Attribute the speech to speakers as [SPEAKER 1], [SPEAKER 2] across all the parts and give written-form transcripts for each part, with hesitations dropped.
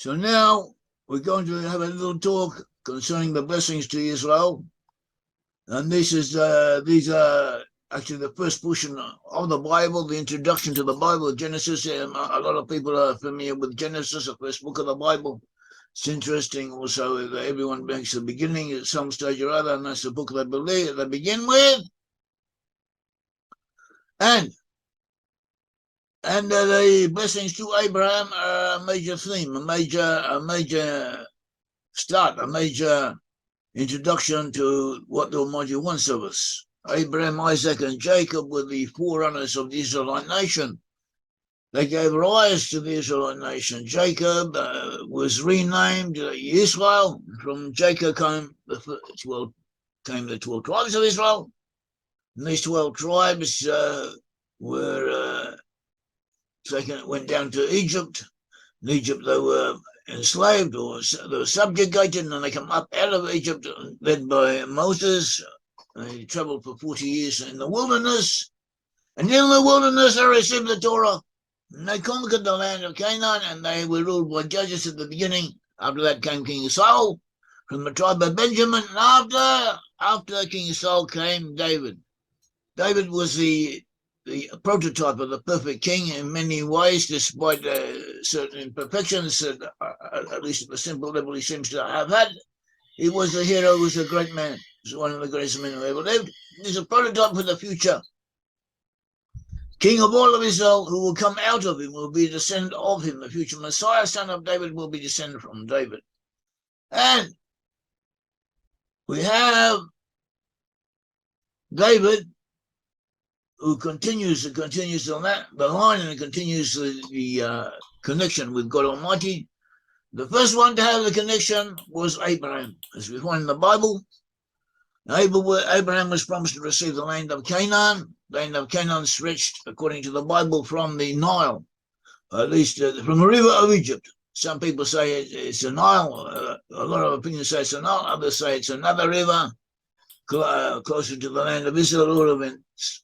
[SPEAKER 1] So now we're going to have a little talk concerning the blessings to Israel. And these are actually the first portion of the Bible, the introduction to the Bible, Genesis. A lot of people are familiar with Genesis, the first book of the Bible. It's interesting also that everyone makes the beginning at some stage or other, and that's the book they begin with. And the blessings to Abraham are a major theme, a major start, a major introduction to what the Almighty wants of us. Abraham, Isaac, and Jacob were the forerunners of the Israelite nation. They gave rise to the Israelite nation. Jacob was renamed Israel. From Jacob came the 12 tribes of Israel. And these 12 tribes went down to Egypt. In Egypt, they were enslaved, or they were subjugated, and they come up out of Egypt, led by Moses. They traveled for 40 years in the wilderness. And in the wilderness, they received the Torah. And they conquered the land of Canaan, and they were ruled by judges at the beginning. After that came King Saul from the tribe of Benjamin. And after King Saul came David. David was the prototype of the perfect king in many ways, despite certain imperfections, at least at the simple level he seems to have had. He was a hero, he was a great man. He was one of the greatest men who ever lived. He's a prototype for the future. King of all of Israel, who will come out of him, will be a descendant of him. The future Messiah, son of David, will be descended from David. And we have David, who continues the line, and continues the connection with God Almighty. The first one to have the connection was Abraham, as we find in the Bible. Abraham was promised to receive the land of Canaan. The land of Canaan stretched, according to the Bible, from the Nile, at least from the river of Egypt. Some people say it's a Nile. A lot of opinions say it's a Nile. Others say it's another river closer to the land of Israel. All of it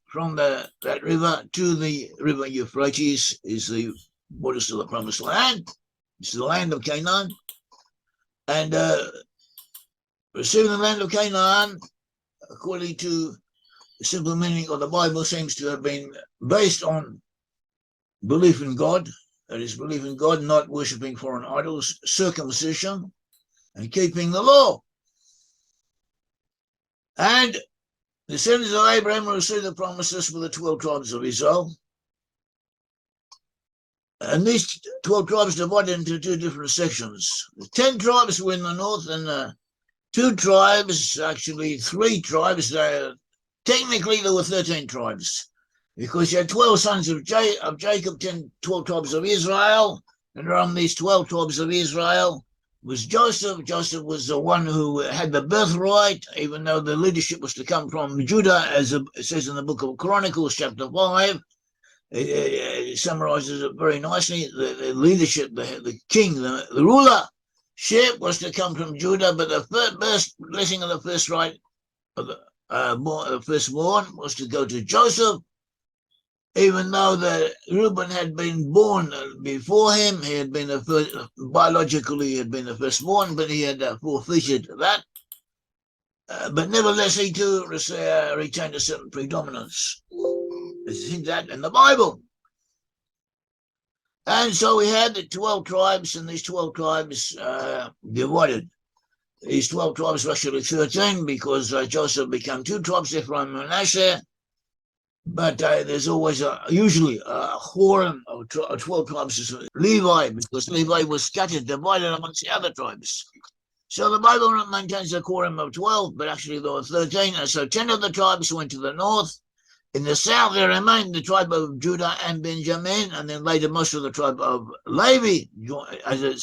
[SPEAKER 1] from that river to the river Euphrates is the borders of the Promised Land. It's the land of Canaan. And receiving the land of Canaan, according to the simple meaning of the Bible, seems to have been based on belief in God. That is, belief in God, not worshipping foreign idols, circumcision, and keeping the law. And the descendants of Abraham received the promises for the 12 tribes of Israel. And these 12 tribes divided into two different sections. The 10 tribes were in the north, and 3 tribes, technically there were 13 tribes, because you had 12 sons of Jacob, 12 tribes of Israel, and around these 12 tribes of Israel was Joseph. Joseph was the one who had the birthright, even though the leadership was to come from Judah, as it says in the book of Chronicles, chapter 5. It summarizes it very nicely. The leadership, the king, the rulership was to come from Judah, but the first blessing of the first right of the firstborn was to go to Joseph. Even though Reuben had been born before him, he had been biologically he had been the firstborn, but he had forfeited that. But nevertheless, he too retained a certain predominance. There's that in the Bible. And so we had the 12 tribes, and these 12 tribes divided. These 12 tribes were actually 13, because Joseph became 2 tribes, Ephraim and Manasseh. But there's always usually a quorum of 12 tribes of Levi, because Levi was scattered, divided amongst the other tribes. So the Bible maintains a quorum of 12, but actually there were 13. And so 10 of the tribes went to the north. In the south, there remained the tribe of Judah and Benjamin, and then later most of the tribe of Levi, as it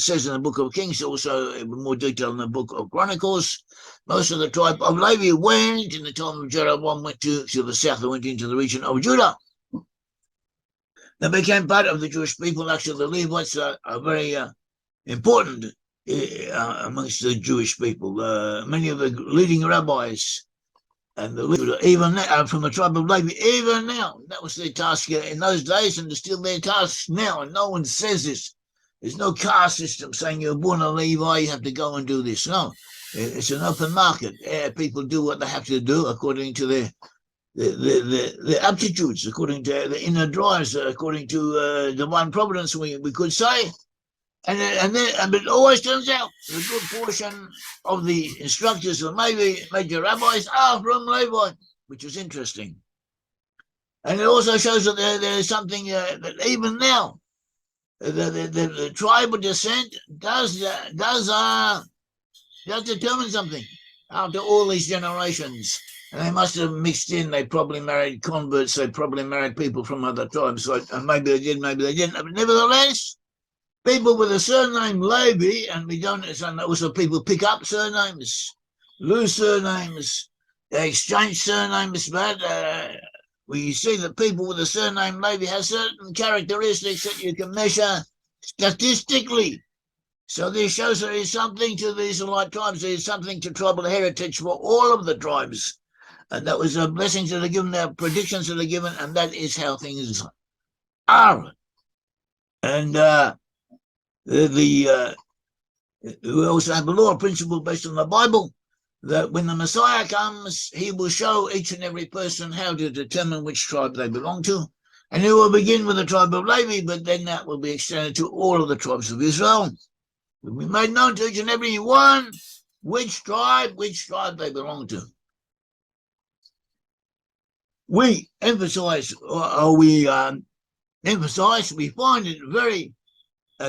[SPEAKER 1] says in the book of Kings, also in more detail in the book of Chronicles. Most of the tribe of Levi went, in the time of Jeroboam, went to the south, and went into the region of Judah. They became part of the Jewish people. Actually, the Levites are very important amongst the Jewish people. Many of the leading rabbis, and even from the tribe of Levi, even now, that was their task in those days, and it's still their task now. And no one says this, There's no caste system saying you're born a Levi, you have to go and do this. No, it's an open market. People do what they have to do according to their aptitudes, according to the inner drives, according to divine providence, we could say. But it always turns out a good portion of the instructors or maybe major rabbis are from Levi, which is interesting. And it also shows that there is something that even now, the tribal descent does determine something after all these generations. And they must have mixed in. They probably married converts. They probably married people from other tribes. So, and maybe they did, maybe they didn't. But nevertheless, people with a surname Levi, and we don't, and also people pick up surnames, lose surnames, they exchange surnames, but we see that people with a surname Levi have certain characteristics that you can measure statistically. So this shows there is something to the Israelite tribes. There is something to tribal heritage for all of the tribes. And that was the blessings that are given, the predictions that are given, and that is how things are. And we also have a law principle based on the Bible that when the Messiah comes, he will show each and every person how to determine which tribe they belong to. And he will begin with the tribe of Levi, but then that will be extended to all of the tribes of Israel. It will be made known to each and every one which tribe they belong to. We emphasize, we find it very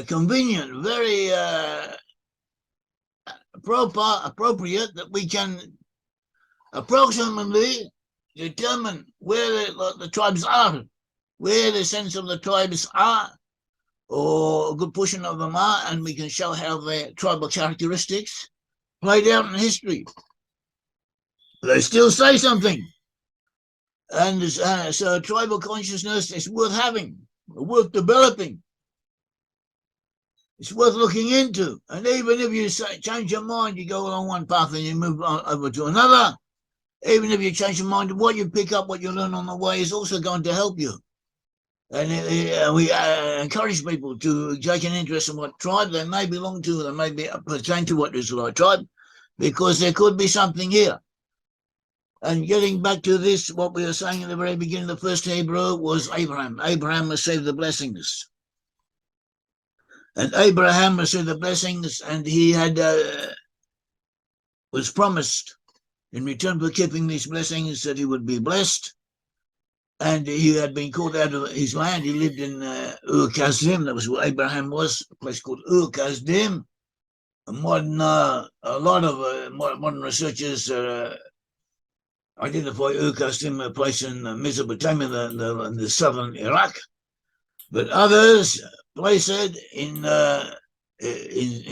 [SPEAKER 1] convenient, very appropriate that we can approximately determine where the tribes are, where the sense of the tribes are, or a good portion of them are, and we can show how their tribal characteristics played out in history. They still say something. And so tribal consciousness is worth having, worth developing. It's worth looking into. And even if you change your mind, you go along one path and you move on over to another. Even if you change your mind, what you pick up, what you learn on the way is also going to help you. And we encourage people to take an interest in what tribe they may belong to, they may pertain to what Israelite tribe, because there could be something here. And getting back to this, what we were saying in the very beginning, the first Hebrew was Abraham. Abraham received the blessings. And Abraham received the blessings, and he had was promised in return for keeping these blessings that he would be blessed. And he had been called out of his land. He lived in Ur-Kasdim. That was where Abraham was, a place called Ur-Kasdim. A lot of modern researchers identify Ur-Kasdim, a place in Mesopotamia, the southern Iraq. But others place it in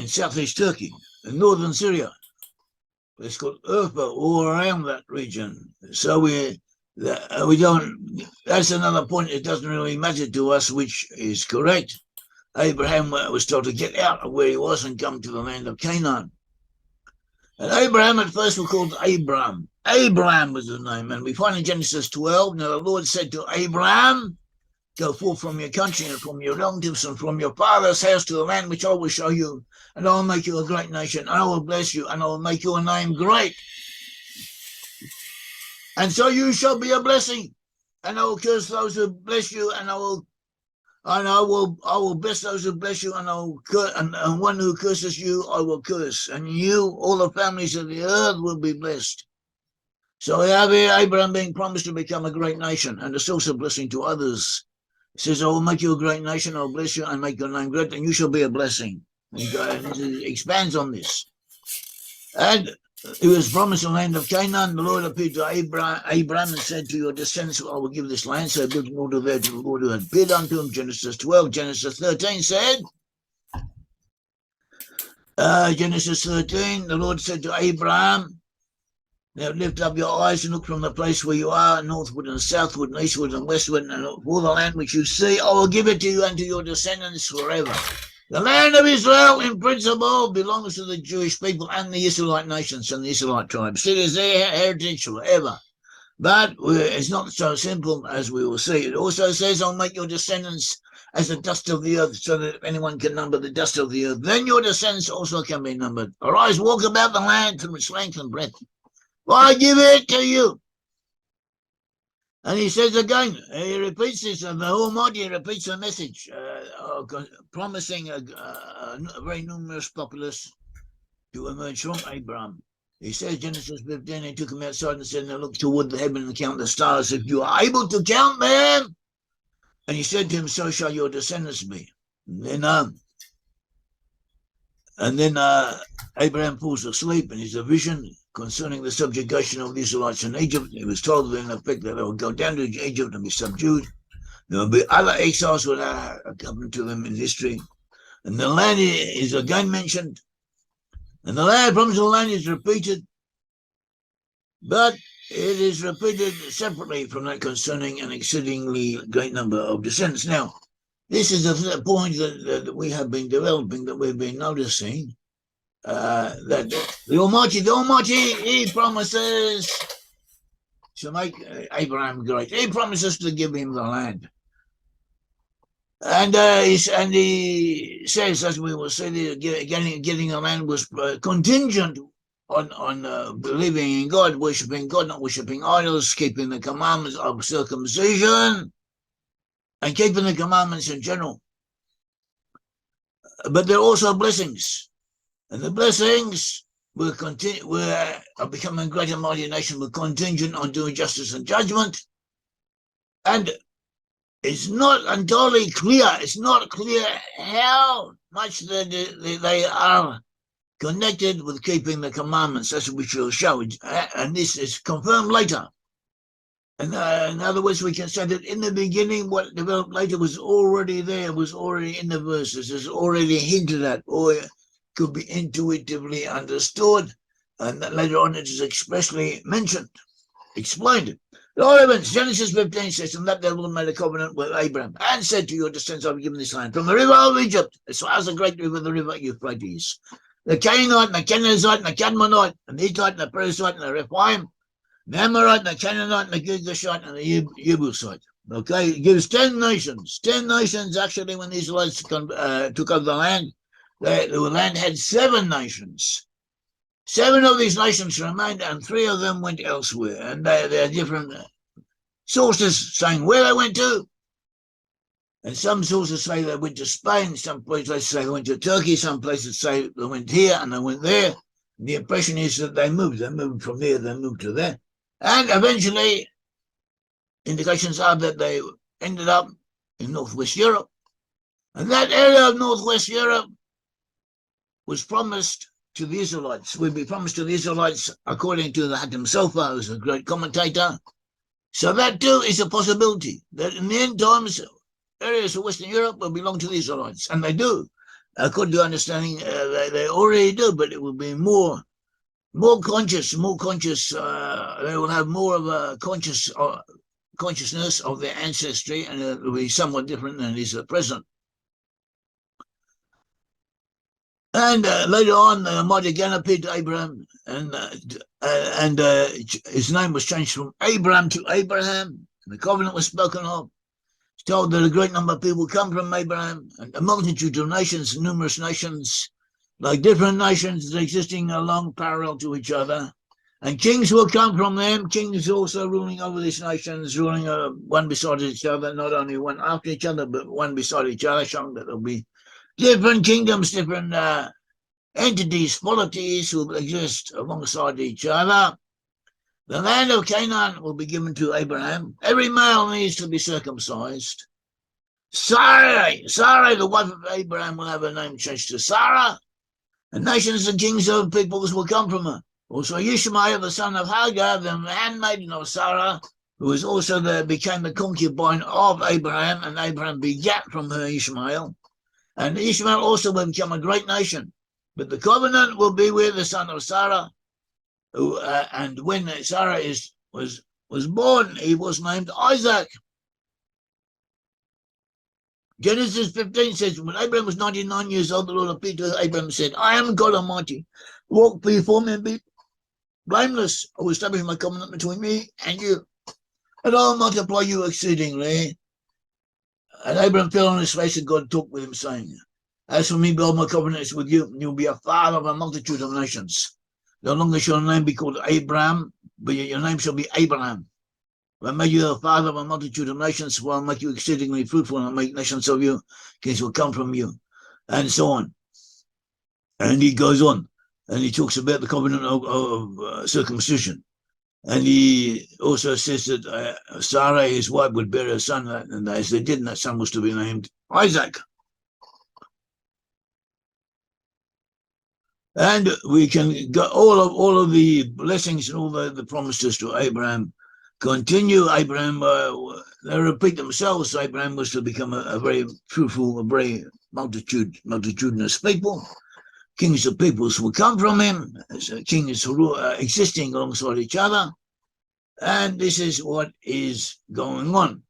[SPEAKER 1] southeast Turkey, in northern Syria. It's called Urfa, all around that region. So we don't. That's another point. It doesn't really matter to us which is correct. Abraham was told to get out of where he was and come to the land of Canaan. And Abraham at first was called Abram. Abraham was his name, and we find in Genesis 12. Now the Lord said to Abraham, "Go forth from your country and from your relatives and from your father's house to the land which I will show you, and I will make you a great nation, and I will bless you, and I will make your name great. And so you shall be a blessing, and I will curse those who bless you, and I will bless those who bless you, and and one who curses you I will curse, and you, all the families of the earth, will be blessed." So we have here Abraham being promised to become a great nation, and a source of blessing to others. It says, "I will make you a great nation, I will bless you and make your name great, and you shall be a blessing." And it expands on this. And he was promised the land of Canaan. The Lord appeared to Abraham and said, "To your descendants I will give this land." So he built an altar there to the Lord who had appeared unto him. Genesis 12. Genesis 13 said, Genesis 13, the Lord said to Abraham, "Now lift up your eyes and look from the place where you are, northward and southward and eastward and westward, and all the land which you see, I will give it to you and to your descendants forever." The land of Israel, in principle, belongs to the Jewish people and the Israelite nations and the Israelite tribes. It is their heritage forever. But it's not so simple as we will see. It also says, I'll make your descendants as the dust of the earth, so that if anyone can number the dust of the earth, then your descendants also can be numbered. Arise, walk about the land through its length and breadth. For I give it to you. And he says again, he repeats this, and the Almighty repeats the message, promising a very numerous populace to emerge from Abraham. He says, Genesis 15, he took him outside and said, now look toward the heaven and count the stars, if you are able to count them. And he said to him, so shall your descendants be. And then Abraham falls asleep, and he's a vision concerning the subjugation of the Israelites in Egypt. He was told in effect that they would go down to Egypt and be subdued. There will be other exiles that are coming to them in history. And the land is again mentioned. And the land, promise of the land is repeated. But it is repeated separately from that concerning an exceedingly great number of descendants. Now, this is a point that we have been developing, that we've been noticing, that the Almighty, he promises to make Abraham great. He promises to give him the land. And he says, as we will see, getting the land was contingent on believing in God, worshipping God, not worshipping idols, keeping the commandments of circumcision, and keeping the commandments in general. But there are also blessings. And the blessings were becoming a great and mighty nation, were contingent on doing justice and judgment. And it's not entirely clear. It's not clear how much they are connected with keeping the commandments. That's what we shall show. And this is confirmed later. And in other words, we can say that in the beginning, what developed later was already there, was already in the verses, is already hinted at, or could be intuitively understood. And that later on it is expressly mentioned, explained. Lord Evans, Genesis 15 says, and that the Lord made a covenant with Abraham and said to your descendants, I will give this land from the river of Egypt, as far as the great river, the river Euphrates. The Canaanite, and the Canaanite, and the Cadmonite, and the Hittite, and the Perizzite, and the Rephaim, the Amorite, and the Canaanite, and the Girgashite, and the Jebusite. Okay, it gives 10 nations. 10 nations, actually, when the Israelites took over the land, the land had 7 nations. 7 of these nations remained, and 3 of them went elsewhere. And there are different sources saying where they went to. And some sources say they went to Spain. Some places say they went to Turkey. Some places say they went here and they went there. And the impression is that they moved. They moved from there, they moved to there. And eventually, indications are that they ended up in Northwest Europe. And that area of Northwest Europe was promised to the Israelites, would be promised to the Israelites, according to the Hatim Sofer, who's a great commentator. So that too is a possibility, that in the end times, areas of Western Europe will belong to the Israelites, and they do. According to understanding, they already do, but it will be more conscious. They will have more of a consciousness of their ancestry, and it will be somewhat different than it is at present. And later on, the Almighty again appeared to Abraham, and his name was changed from Abram to Abraham. And the covenant was spoken of. It's told that a great number of people come from Abraham, and a multitude of nations, numerous nations, like different nations existing along parallel to each other. And kings will come from them, kings also ruling over these nations, ruling one beside each other, not only one after each other, but one beside each other, showing that there'll be different kingdoms, different entities, polities who will exist alongside each other. The land of Canaan will be given to Abraham. Every male needs to be circumcised. Sarai, the wife of Abraham, will have her name changed to Sarah. And nations and kings of peoples will come from her. Also Ishmael, the son of Hagar, the handmaiden of Sarah, who was also became the concubine of Abraham, and Abraham begat from her Ishmael. And Ishmael also will become a great nation. But the covenant will be with the son of Sarah, who, and when Sarah was born, he was named Isaac. Genesis 15 says, when Abraham was 99 years old, the Lord appeared to Abraham and said, I am God Almighty. Walk before me and be blameless. I will establish my covenant between me and you, and I'll multiply you exceedingly. And Abraham fell on his face, and God talked with him, saying, as for me, behold, my covenant is with you, and you'll be a father of a multitude of nations. No longer shall your name be called Abraham, but your name shall be Abraham. I make you a father of a multitude of nations, for I'll make you exceedingly fruitful, and I'll make nations of you, kings will come from you, and so on. And he goes on, and he talks about the covenant of circumcision. And he also says that Sarah, his wife, would bear a son, and as they did, and that son was to be named Isaac. And we can go all of the blessings and all the promises to Abraham continue. Abraham, they repeat themselves. Abraham was to become a very fruitful, a very multitudinous people. Kings of peoples will come from him. Kings existing alongside each other. And this is what is going on.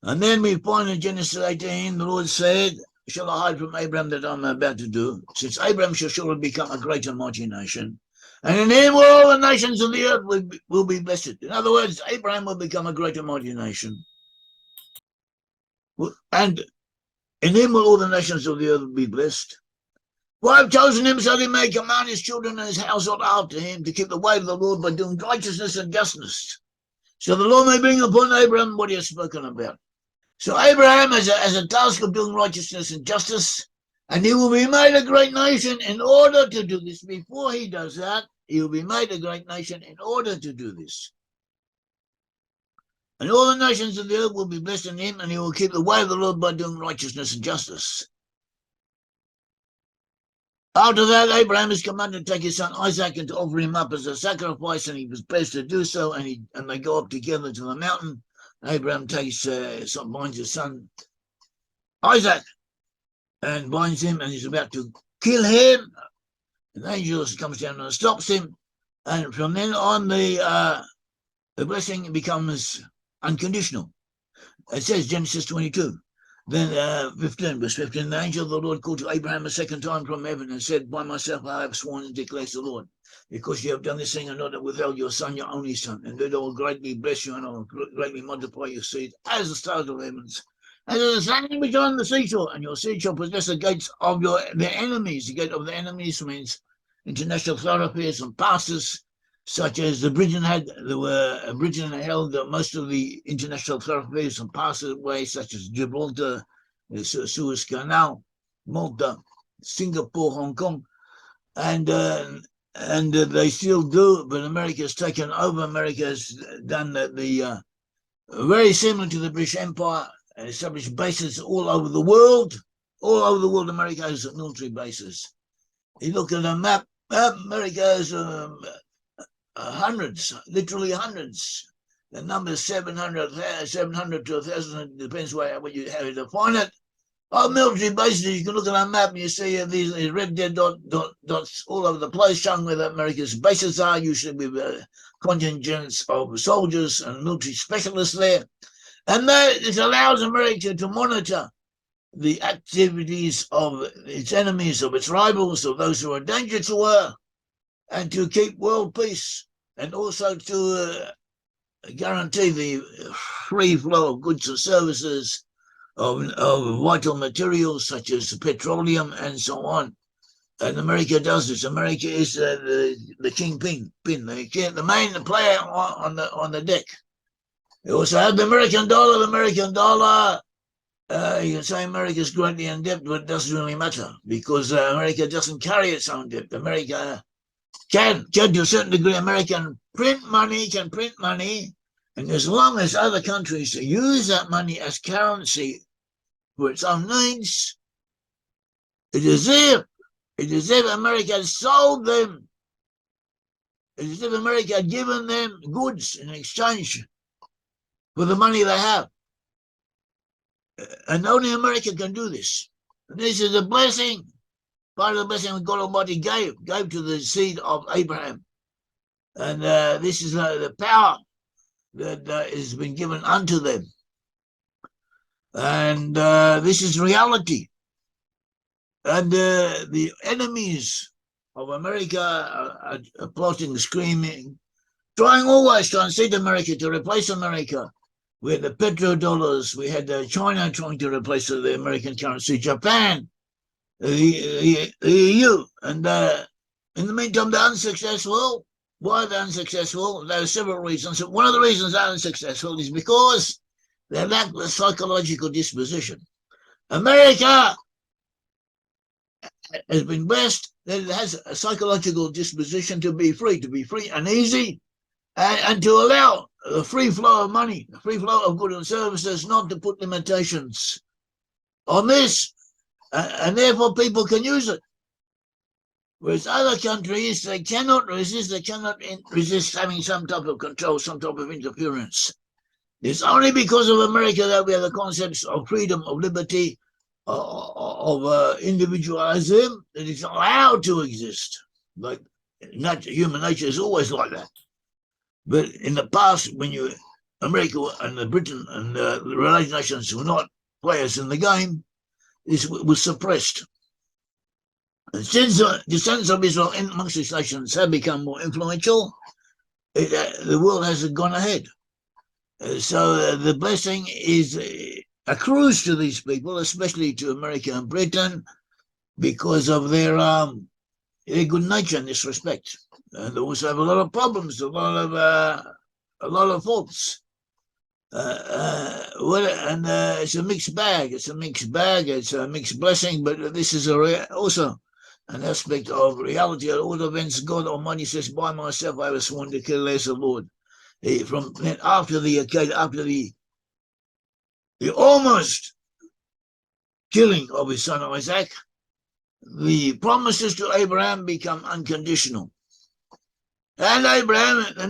[SPEAKER 1] And then we find in Genesis 18, the Lord said, shall I hide from Abraham that I'm about to do? Since Abraham shall surely become a great and mighty nation, and in him all the nations of the earth will be blessed. In other words, Abraham will become a great and mighty nation. And in him will all the nations of the earth be blessed. For I have chosen him so that he may command his children and his household after him to keep the way of the Lord by doing righteousness and justice. So the Lord may bring upon Abraham what he has spoken about. So Abraham has a task of doing righteousness and justice, and he will be made a great nation in order to do this. Before he does that, he will be made a great nation in order to do this. And all the nations of the earth will be blessed in him, and he will keep the way of the Lord by doing righteousness and justice. After that, Abraham is commanded to take his son Isaac and to offer him up as a sacrifice, and he was blessed to do so, and they go up together to the mountain. Abraham binds his son Isaac and binds him, and he's about to kill him. The angel comes down and stops him, and from then on the blessing becomes unconditional. It says Genesis 22. Then 15, verse 15, the angel of the Lord called to Abraham a second time from heaven and said, by myself I have sworn, declares the Lord, because you have done this thing and not withheld your son, your only son, and that I will greatly bless you and I will greatly multiply your seed as the stars of the heavens, as the sand which on the seashore, and your seed shall possess the gates of their enemies. The gate of the enemies means international thoroughfares and passes, such as the Britain had. Britain held most of the international thoroughfares and passageways, such as Gibraltar, the Suez Canal, Malta, Singapore, Hong Kong, and they still do. But America has taken over. America has done the very similar to the British Empire, and established bases all over the world. All over the world, America has military bases. You look at a map. America has hundreds, literally hundreds. The number is 700 to 1,000, depends how you define it. Our military bases, you can look at our map and you see these red dead dots all over the place showing where America's bases are, usually with contingents of soldiers and military specialists there. And it allows America to monitor the activities of its enemies, of its rivals, of those who are a danger to her, and to keep world peace, and also to guarantee the free flow of goods and services, of vital materials such as petroleum and so on. And America does this. America is the kingpin, the main player on the deck. They also have the American dollar. The American dollar, you can say America is greatly in debt, but it doesn't really matter, because America doesn't carry its own debt. America can to a certain degree. America can print money, and as long as other countries use that money as currency for its own needs, it is as if America had sold them. It is as if America had given them goods in exchange for the money they have. And only America can do this. And this is a blessing, part of the blessing that God Almighty gave to the seed of Abraham. And this is the power that has been given unto them. And this is reality. And the enemies of America are plotting, screaming, always trying to seed America to replace America. We had the petrodollars, we had China trying to replace the American currency, Japan, the EU, and in the meantime, they're unsuccessful. Why are they unsuccessful? There are several reasons. One of the reasons they're unsuccessful is because they lack the psychological disposition. America has been blessed that it has a psychological disposition to be free and easy, and to allow the free flow of money, the free flow of goods and services, not to put limitations on this, and therefore people can use it. Whereas other countries, they cannot resist having some type of control, some type of interference. It's only because of America that we have the concepts of freedom, of liberty, of individualism, that it's allowed to exist. Like human nature is always like that. But in the past, when America and Britain and the United Nations were not players in the game, this was suppressed. And since the descendants of Israel amongst these nations have become more influential, the world has gone ahead. So the blessing accrues to these people, especially to America and Britain, because of their good nature in this respect. And they also have a lot of problems, a lot of faults. It's a mixed bag. It's a mixed bag. It's a mixed blessing. But this is also an aspect of reality. At all events, God Almighty says, "By myself I was sworn to kill," as the Lord. After the almost killing of his son Isaac, the promises to Abraham become unconditional. And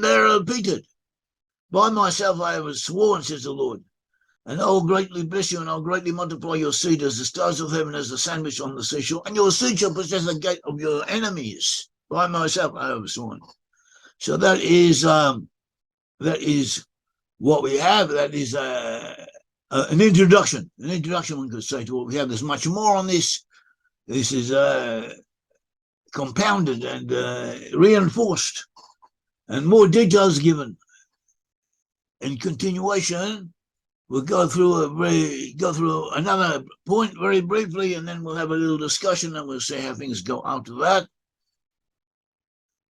[SPEAKER 1] they're repeated. "By myself I have sworn," says the Lord, "and I will greatly bless you, and I'll greatly multiply your seed as the stars of heaven, as the sandwich on the seashore, and your seed shall possess the gate of your enemies. By myself I have sworn." So that is what we have. That is an introduction. An introduction, one could say, to what we have. There's much more on this. This is compounded and reinforced, and more details given. In continuation, we'll go through another point very briefly, and then we'll have a little discussion, and we'll see how things go after that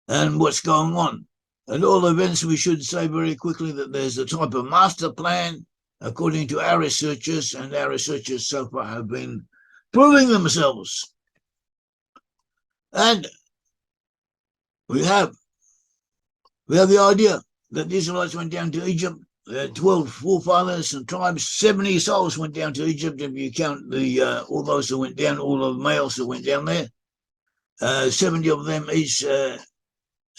[SPEAKER 1] and what's going on. At all events, we should say very quickly that there's a type of master plan, according to our researchers, and our researchers so far have been proving themselves. And we have the idea that the Israelites went down to Egypt. There are 12 forefathers and tribes. 70 souls went down to Egypt. If you count all those who went down, all of the males who went down there, 70 of them each.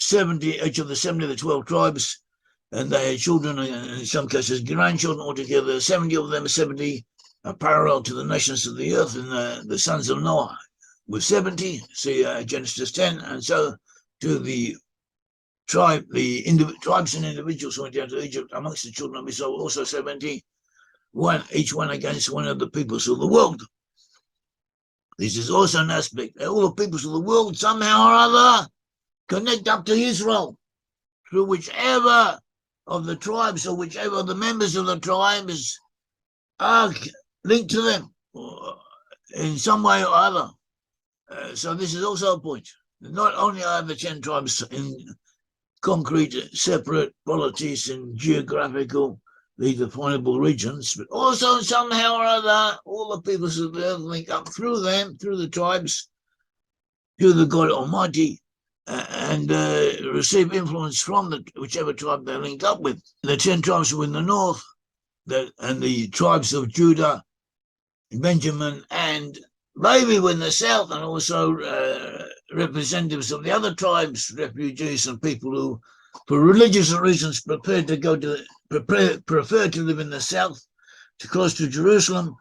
[SPEAKER 1] 70 each of the 70 of the 12 tribes, and they had children, and in some cases grandchildren altogether. 70 of them, 70 parallel to the nations of the earth, and the sons of Noah were 70. See Genesis 10, and so to the tribes and individuals who went down to Egypt amongst the children of Israel, also 70, each one against one of the peoples of the world. This is also an aspect. All the peoples of the world somehow or other connect up to Israel through whichever of the tribes or whichever of the members of the tribes are linked to them in some way or other. So this is also a point. Not only are the 10 tribes in concrete, separate polities and geographical, definable regions, but also somehow or other, all the peoples of the earth link up through them, through the tribes, to the God Almighty, and receive influence from whichever tribe they're linked up with. The 10 tribes were in the north, and the tribes of Judah, Benjamin, and Levi were in the south, and also representatives of the other tribes, refugees and people who, for religious reasons, prefer to live in the south, close to Jerusalem,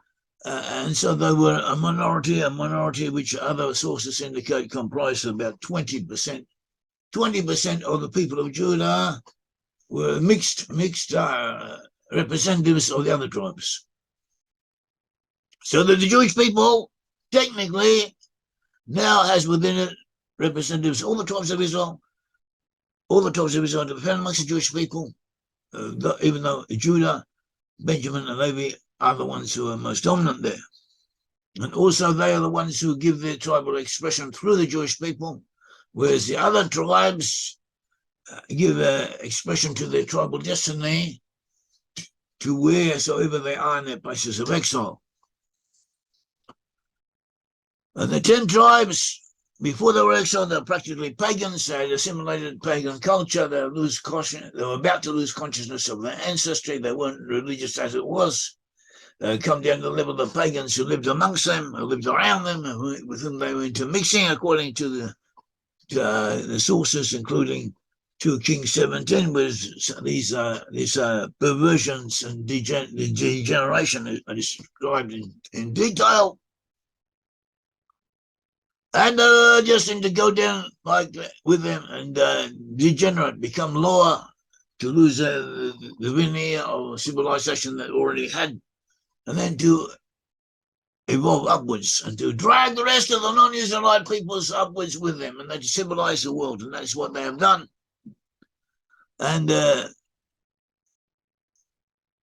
[SPEAKER 1] and so they were a minority which other sources indicate comprised about 20%. 20% of the people of Judah were mixed representatives of the other tribes. So that the Jewish people technically now has within it representatives, all the tribes of Israel, to be found amongst the Jewish people, even though Judah, Benjamin, and Levi are the ones who are most dominant there. And also they are the ones who give their tribal expression through the Jewish people, whereas the other tribes give expression to their tribal destiny to wheresoever they are in their places of exile. And the 10 tribes, before they were exiled, they were practically pagans. They had assimilated pagan culture. They were about to lose consciousness of their ancestry. They weren't religious as it was. They come down to the level of the pagans who lived amongst them, who lived around them, with whom they were intermixing, according to the sources, including 2 Kings 17, with these perversions and degeneration are described in detail. And just seem to go down like with them and degenerate, become lower, to lose the veneer of civilization that already had, and then to evolve upwards and to drag the rest of the non-Israelite peoples upwards with them, and they civilize the world, and that's what they have done. And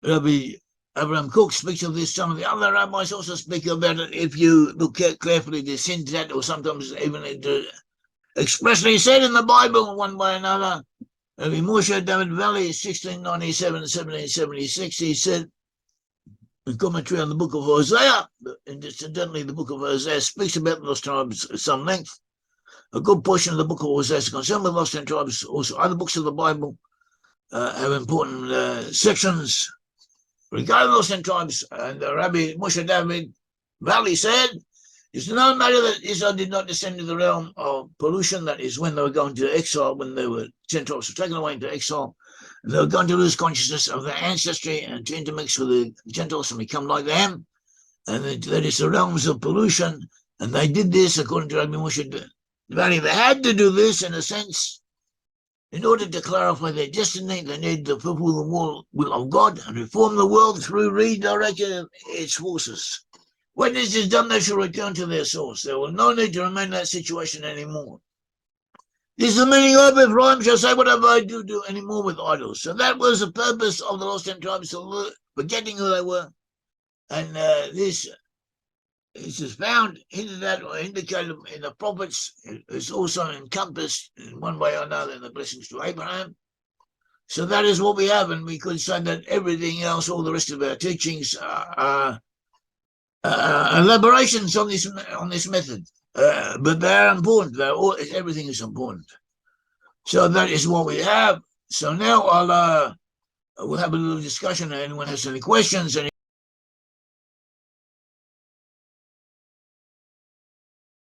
[SPEAKER 1] Rabbi Abraham Cook speaks of this. Some of the other rabbis also speak about it. If you look carefully, there's hints that, or sometimes even expressly said in the Bible one way or another. Rabbi Moshe David Valley, 1697-1776, he said, in commentary on the book of Hosea, and incidentally the book of Hosea speaks about the lost tribes at some length. A good portion of the book of Hosea is concerned with lost tribes. Also, other books of the Bible have important sections regarding those 10 tribes. And Rabbi Moshe David Valley said, it's no matter that Israel did not descend to the realm of pollution, that is when they were going to exile, when they were 10 tribes were taken away into exile, they were going to lose consciousness of their ancestry and to intermix with the Gentiles and become like them. And that is the realms of pollution. And they did this, according to Rabbi Moshe Valley. They had to do this, in a sense, in order to clarify their destiny. They needed to fulfill the will of God and reform the world through redirecting its forces. When this is done, they shall return to their source. There will no need to remain in that situation anymore. This is the meaning of Ephraim shall say, whatever I do anymore with idols. So that was the purpose of the lost 10 tribes, forgetting who they were. And this is found, hinted at or indicated in the prophets. It's also encompassed in one way or another in the blessings to Abraham. So that is what we have, and we could say that everything else, all the rest of our teachings, are elaborations on this method, but they are important. Everything is important. So that is what we have. So now we'll have a little discussion. Anyone has any questions?